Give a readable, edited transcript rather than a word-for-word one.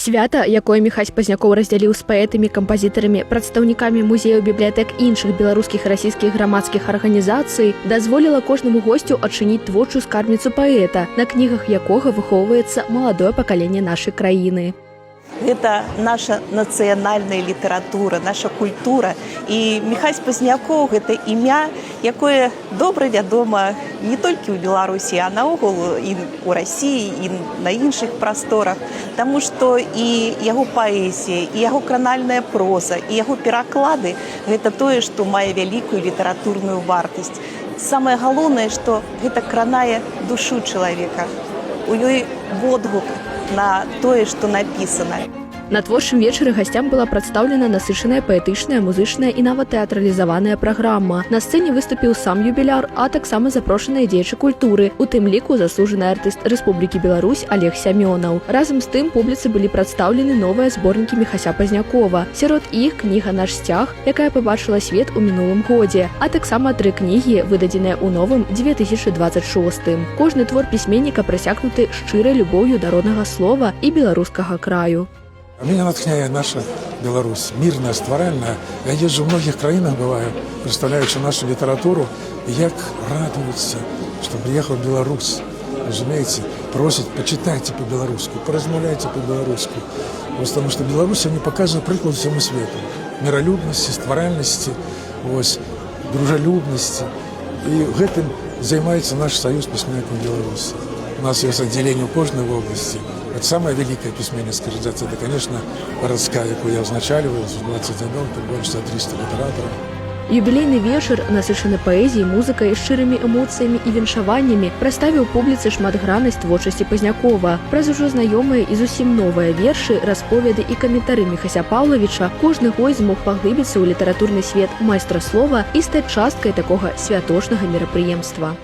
Свята, якое Міхась Пазнякоў раздзяліў з паэтамі, кампазітарамі, прадстаўнікамі музеяў, бібліятэк іншых беларускіх і расійскіх грамадскіх арганізацый, дазволіла кожнаму госцю адчыніць творчую скарбніцу паэта, на кнігах якога выхоўваецца маладое пакаленне нашай краіны. Гэта наша нацыянальная літаратура, наша культура. І Міхась Пазнякоў – гэта імя, якое добра вядома не толькі ў Беларусі, а наогул і ў Расіі, і на іншых прасторах. Таму што і яго паэзія, і яго кранальная проза, і яго пераклады – гэта тое, што мае вялікую літаратурную вартасць. Самае галоўнае, што гэта кранае душу чалавека. У ёй водгук на тое, што напісана. На творчым вечары гасцям была прадстаўлена насычаная паэтычная, музычная і нават тэатралізаваная праграма. На сцэне выступіў сам юбіляр, а таксама запрошаныя дзеячы культуры, у тым ліку заслужаны артыст Рэспублікі Беларусь Олег Сямёнаў. Разам з тым публіцы былі прадстаўлены новыя зборнікі Міхася Пазнякова. Сярод іх кніга «Наш сцяг», якая пабачыла свет у мінулым годзе, а таксама 3 кнігі, выдадзеныя ў новым 2026. Кожны твор пісьменніка прасякнуты шчырай любоўю да роднага слова і беларускага краю. Меня натхняет наша Беларусь, мирная, стваральная. Я езжу в многих краинах, бываю, представляючи нашу литературу, и як радуются, что приехал Беларусь. Разумеете, просят, почитайте по-белорусски, поразмовляйте по-белорусски. Потому что Беларусь, они показывают приклад всему свету. Миролюбности, стваральности, дружелюбности. И этим занимается наш союз письменников Беларуси. У нас есть отделение у каждой в области. Это самая великая письменницкая организация, это, конечно, городская, яку я узначаливаю, 21 больше за 300 літэратараў. Юбілейны вечар, насычаны паэзіяй, музыкай, шчырымі эмоцыямі і віншаваннямі, прадставіў публіцы шматграннасць творчасці Пазнякова. Праз ужо знаёмыя і зусім новыя вершы, расповеды і каментары Міхася Паўлавіча кожны госць змог паглыбіцца ў літаратурны свет майстра слова і стаць часткай такога святочнага мерапрыемства.